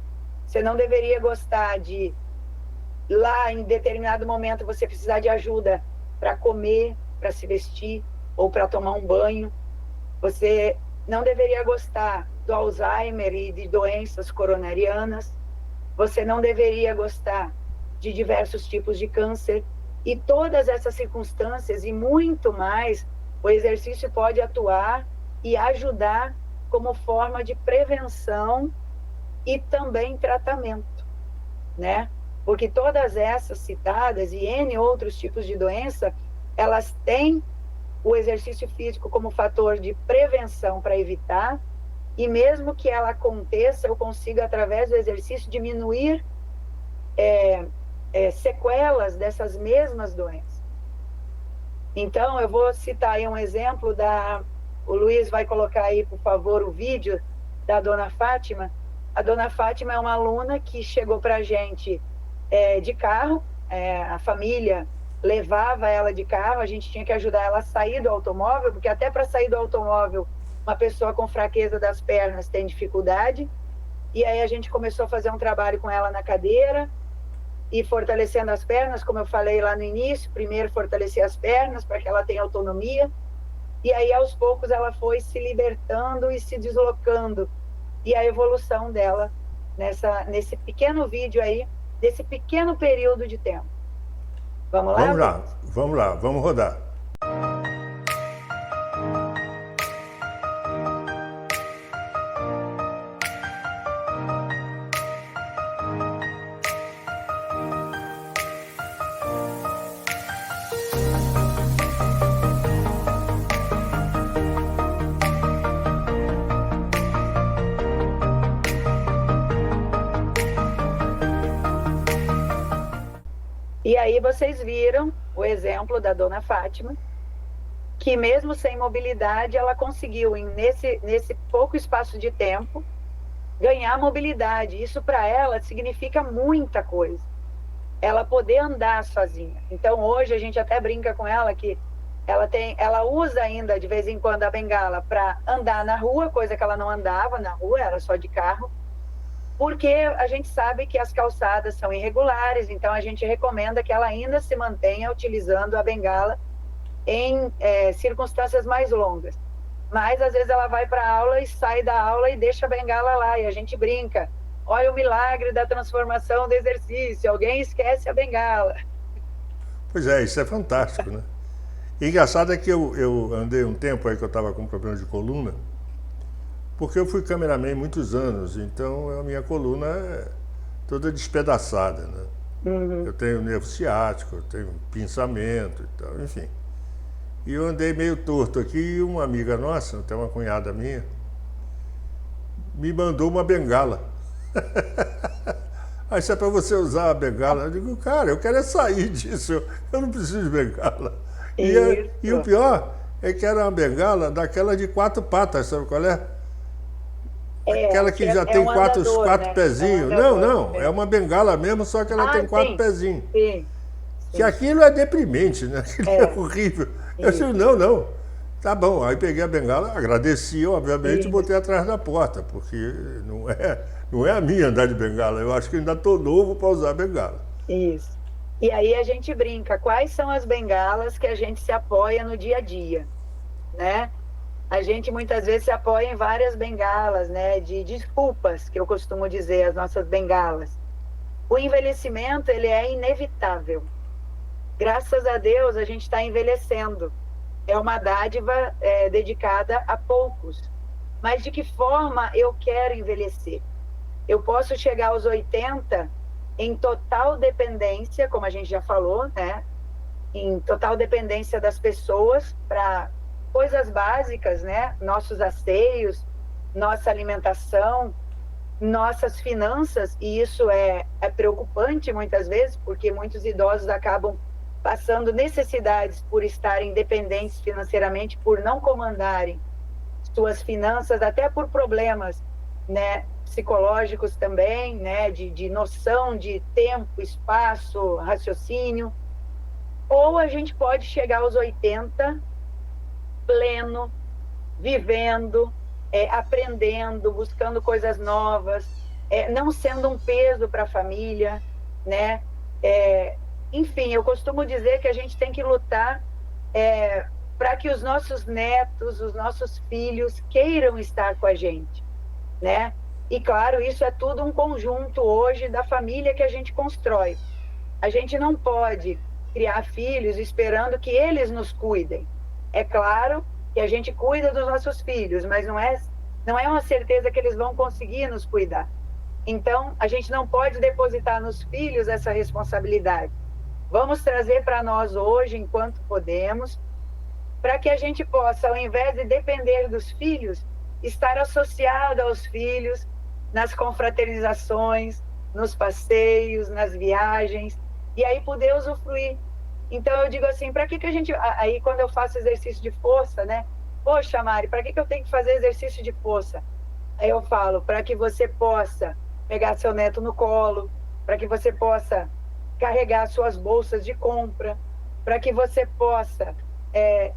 Você não deveria gostar de, lá em determinado momento, você precisar de ajuda para comer, para se vestir ou para tomar um banho. Você não deveria gostar do Alzheimer e de doenças coronarianas. Você não deveria gostar de diversos tipos de câncer. E todas essas circunstâncias e muito mais, o exercício pode atuar e ajudar como forma de prevenção e também tratamento, né? Porque todas essas citadas e N outros tipos de doença, elas têm o exercício físico como fator de prevenção para evitar, e mesmo que ela aconteça, eu consigo, através do exercício, diminuir sequelas dessas mesmas doenças. Então, eu vou citar aí um exemplo o Luiz vai colocar aí, por favor, o vídeo da dona Fátima. A dona Fátima é uma aluna que chegou para a gente de carro, a família levava ela de carro, a gente tinha que ajudar ela a sair do automóvel, porque até para sair do automóvel, uma pessoa com fraqueza das pernas tem dificuldade, e aí a gente começou a fazer um trabalho com ela na cadeira, e fortalecendo as pernas, como eu falei lá no início, primeiro fortalecer as pernas para que ela tenha autonomia, e aí aos poucos ela foi se libertando e se deslocando, e a evolução dela nesse pequeno vídeo aí, desse pequeno período de tempo. Vamos lá? Vamos lá, vamos rodar. E aí vocês viram o exemplo da dona Fátima, que mesmo sem mobilidade, ela conseguiu, nesse pouco espaço de tempo, ganhar mobilidade. Isso para ela significa muita coisa. Ela poder andar sozinha. Então hoje a gente até brinca com ela que ela usa ainda de vez em quando a bengala para andar na rua, coisa que ela não andava na rua, era só de carro. Porque a gente sabe que as calçadas são irregulares, então a gente recomenda que ela ainda se mantenha utilizando a bengala em circunstâncias mais longas. Mas às vezes ela vai para a aula e sai da aula e deixa a bengala lá, e a gente brinca. Olha o milagre da transformação do exercício, alguém esquece a bengala. Pois é, isso é fantástico, né? E engraçado é que eu andei um tempo aí que eu estava com problema de coluna, porque eu fui cameraman muitos anos, então a minha coluna é toda despedaçada, né? Uhum. Eu tenho nervo ciático, eu tenho pinçamento e tal, enfim. E eu andei meio torto aqui e uma amiga nossa, até uma cunhada minha, me mandou uma bengala. Aí isso é para você usar a bengala. Eu digo, cara, eu quero sair disso, eu não preciso de bengala. E o pior é que era uma bengala daquela de 4 patas, sabe qual é? Aquela que já tem um quatro andador, né? pezinhos. Não, é uma bengala mesmo, só que ela tem 4 pezinhos. Sim. Que aquilo é deprimente, né? Aquilo é horrível. Eu disse, não. Tá bom. Aí peguei a bengala, agradeci, obviamente, e botei atrás da porta, porque não é a minha andar de bengala. Eu acho que ainda estou novo para usar bengala. Isso. E aí a gente brinca, quais são as bengalas que a gente se apoia no dia a dia, né? A gente muitas vezes se apoia em várias bengalas, né? De desculpas, que eu costumo dizer, as nossas bengalas. O envelhecimento, ele é inevitável. Graças a Deus, a gente está envelhecendo. É uma dádiva dedicada a poucos. Mas de que forma eu quero envelhecer? Eu posso chegar aos 80 em total dependência, como a gente já falou, né? Em total dependência das pessoas para coisas básicas, né? Nossos asseios, nossa alimentação, nossas finanças, e isso é preocupante muitas vezes, porque muitos idosos acabam passando necessidades por estarem dependentes financeiramente, por não comandarem suas finanças, até por problemas, né, psicológicos também, né, de noção de tempo, espaço, raciocínio. Ou a gente pode chegar aos 80 pleno, vivendo, aprendendo, buscando coisas novas, não sendo um peso para a família, né? Enfim, eu costumo dizer que a gente tem que lutar para que os nossos netos, os nossos filhos queiram estar com a gente, né? E claro, isso é tudo um conjunto hoje da família que a gente constrói. A gente não pode criar filhos esperando que eles nos cuidem. É claro que a gente cuida dos nossos filhos, mas não é uma certeza que eles vão conseguir nos cuidar. Então, a gente não pode depositar nos filhos essa responsabilidade. Vamos trazer para nós hoje, enquanto podemos, para que a gente possa, ao invés de depender dos filhos, estar associado aos filhos nas confraternizações, nos passeios, nas viagens, e aí poder usufruir. Então, eu digo assim, para que a gente... Aí, quando eu faço exercício de força, né? Poxa, Mari, para que eu tenho que fazer exercício de força? Aí eu falo, para que você possa pegar seu neto no colo, para que você possa carregar suas bolsas de compra, para que você possa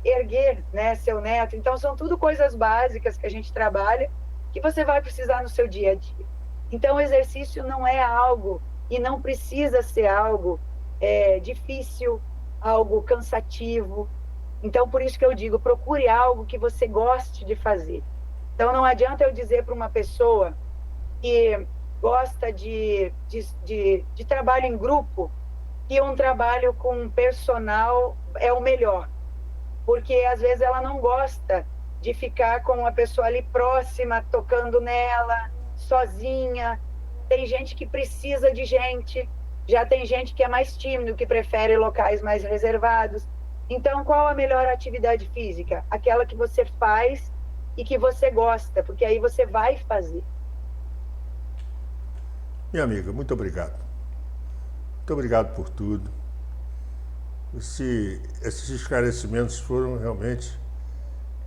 erguer, né, seu neto. Então, são tudo coisas básicas que a gente trabalha, que você vai precisar no seu dia a dia. Então, o exercício não é algo, e não precisa ser algo difícil, algo cansativo. Então, por isso que eu digo, procure algo que você goste de fazer. Então, não adianta eu dizer para uma pessoa que gosta de trabalho em grupo que um trabalho com personal é o melhor. Porque, às vezes, ela não gosta de ficar com uma pessoa ali próxima, tocando nela, sozinha. Tem gente que precisa de gente, já tem gente que é mais tímido, que prefere locais mais reservados. Então, qual a melhor atividade física? Aquela que você faz e que você gosta, porque aí você vai fazer. Minha amiga, muito obrigado. Muito obrigado por tudo. Esses esclarecimentos foram realmente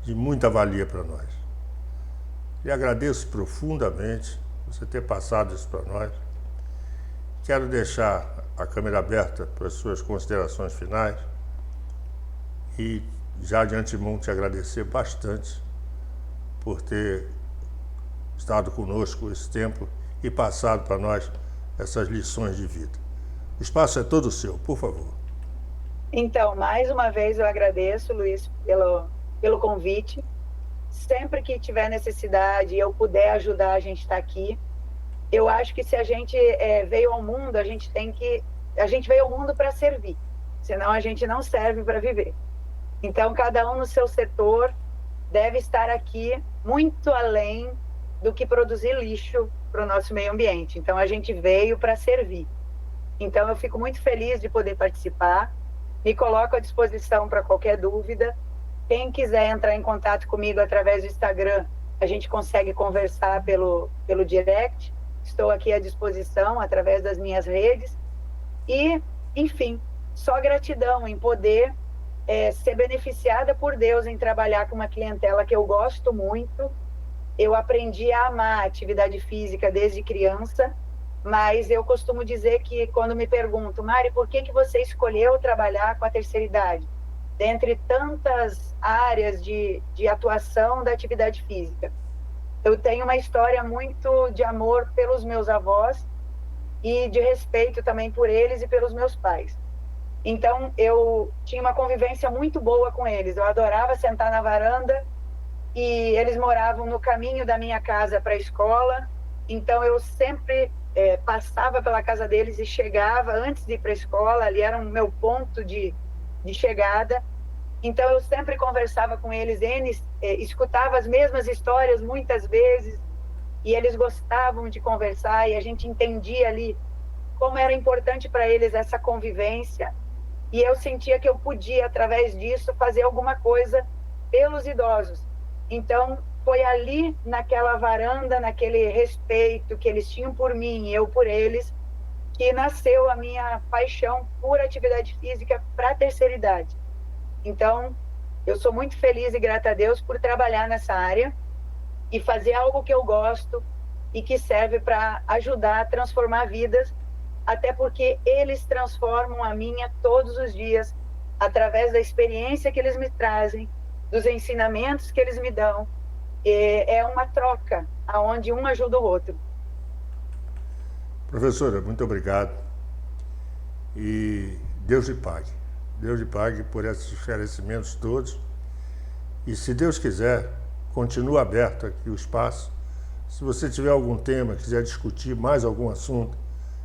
de muita valia para nós. E agradeço profundamente você ter passado isso para nós. Quero deixar a câmera aberta para as suas considerações finais e já de antemão te agradecer bastante por ter estado conosco esse tempo e passado para nós essas lições de vida. O espaço é todo seu, por favor. Então, mais uma vez eu agradeço, Luiz, pelo convite. Sempre que tiver necessidade e eu puder ajudar, a gente está aqui. Eu acho que se a gente veio ao mundo, a gente veio ao mundo para servir, senão a gente não serve para viver. Então, cada um no seu setor deve estar aqui muito além do que produzir lixo para o nosso meio ambiente. Então, a gente veio para servir. Então, eu fico muito feliz de poder participar. Me coloco à disposição para qualquer dúvida. Quem quiser entrar em contato comigo através do Instagram, a gente consegue conversar pelo direct. Estou aqui à disposição através das minhas redes. E, enfim, só gratidão em poder ser beneficiada por Deus em trabalhar com uma clientela que eu gosto muito. Eu aprendi a amar a atividade física desde criança, mas eu costumo dizer que quando me perguntam, Mari, por que você escolheu trabalhar com a terceira idade? Dentre tantas áreas de atuação da atividade física. Eu tenho uma história muito de amor pelos meus avós e de respeito também por eles e pelos meus pais. Então, eu tinha uma convivência muito boa com eles. Eu adorava sentar na varanda e eles moravam no caminho da minha casa para a escola. Então, eu sempre passava pela casa deles e chegava antes de ir para a escola. Ali era o meu ponto de chegada. Então, eu sempre conversava com eles, escutava as mesmas histórias muitas vezes, e eles gostavam de conversar, e a gente entendia ali como era importante para eles essa convivência, e eu sentia que eu podia, através disso, fazer alguma coisa pelos idosos. Então, foi ali, naquela varanda, naquele respeito que eles tinham por mim e eu por eles, que nasceu a minha paixão por atividade física para a terceira idade. Então, eu sou muito feliz e grata a Deus por trabalhar nessa área e fazer algo que eu gosto e que serve para ajudar a transformar vidas, até porque eles transformam a minha todos os dias, através da experiência que eles me trazem, dos ensinamentos que eles me dão. É uma troca, onde um ajuda o outro. Professora, muito obrigado. E Deus lhe pague. Deus lhe pague por esses esclarecimentos todos. E se Deus quiser, continua aberto aqui o espaço. Se você tiver algum tema, quiser discutir mais algum assunto,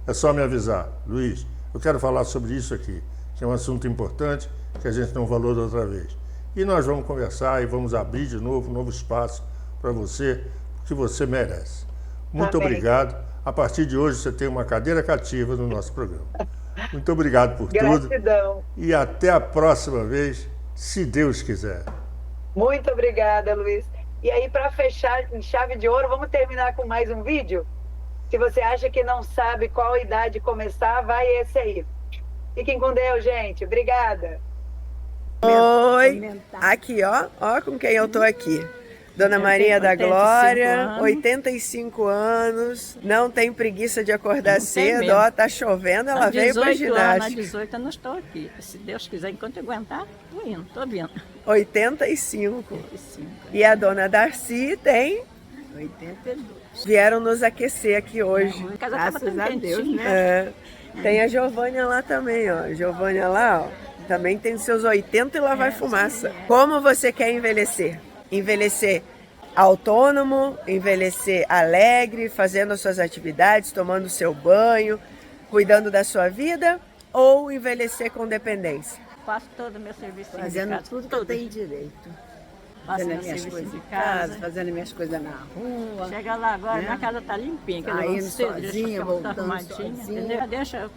é só me avisar. Luiz, eu quero falar sobre isso aqui, que é um assunto importante, que a gente não falou da outra vez. E nós vamos conversar e vamos abrir de novo um novo espaço para você, porque você merece. Muito obrigado. A partir de hoje você tem uma cadeira cativa no nosso programa. Muito obrigado por tudo. Gratidão. E até a próxima vez, se Deus quiser. Muito obrigada, Luiz. E aí, para fechar em chave de ouro, vamos terminar com mais um vídeo? Se você acha que não sabe qual idade começar, vai esse aí. Fiquem com Deus, gente. Obrigada. Oi, aqui ó com quem eu tô aqui. Dona Maria da Glória, 85 anos, não tem preguiça de acordar cedo, ó, tá chovendo, ela veio pra ginástica. Há 18 anos estou aqui, se Deus quiser, enquanto aguentar, tô indo, tô vindo. 85. E a dona Darcy tem 82. Vieram nos aquecer aqui hoje. A casa graças a Deus, né? É. Tem a Giovânia lá também, ó. Giovânia lá, ó, também tem seus 80 e lá vai fumaça. Como você quer envelhecer? Envelhecer autônomo, envelhecer alegre, fazendo as suas atividades, tomando seu banho, cuidando da sua vida, ou envelhecer com dependência? Faço todo o meu serviço fazendo de casa, tudo que eu tenho direito. Faço Fazendo minhas coisas em casa, fazendo minhas coisas na rua. Chega lá agora, né? Minha casa tá limpinha, que Saindo eu levanto cedo, sozinha, voltando arrumadinha, sozinha. entendeu?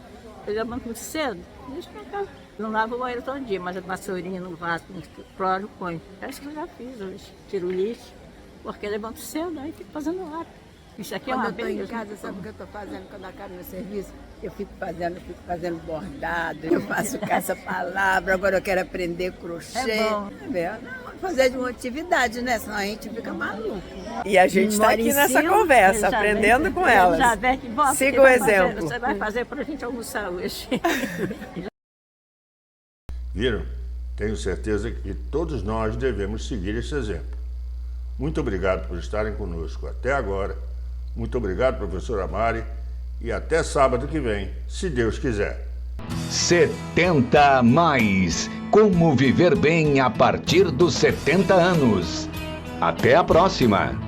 Eu levanto muito cedo, deixa pra cá. Não lavo o banheiro todo dia, mas a vassourinha no vaso, no cloro, põe. É isso que eu já fiz hoje. Tiro o lixo, porque eu levanto cedo, aí fico fazendo hora. Isso aqui Quando é uma eu estou em beleza. casa, sabe o que eu estou fazendo? Quando acabo meu serviço, eu fico fazendo bordado, eu faço caça-palavra, agora eu quero aprender crochê. É bom. Fazer de uma atividade, né? Senão a gente fica maluco. E a gente está aqui nessa conversa, aprendendo com elas. Siga o exemplo. Você vai fazer para a gente almoçar hoje. Viram? Tenho certeza que todos nós devemos seguir esse exemplo. Muito obrigado por estarem conosco até agora. Muito obrigado, professora Mari. E até sábado que vem, se Deus quiser. 70 mais. Como viver bem a partir dos 70 anos. Até a próxima!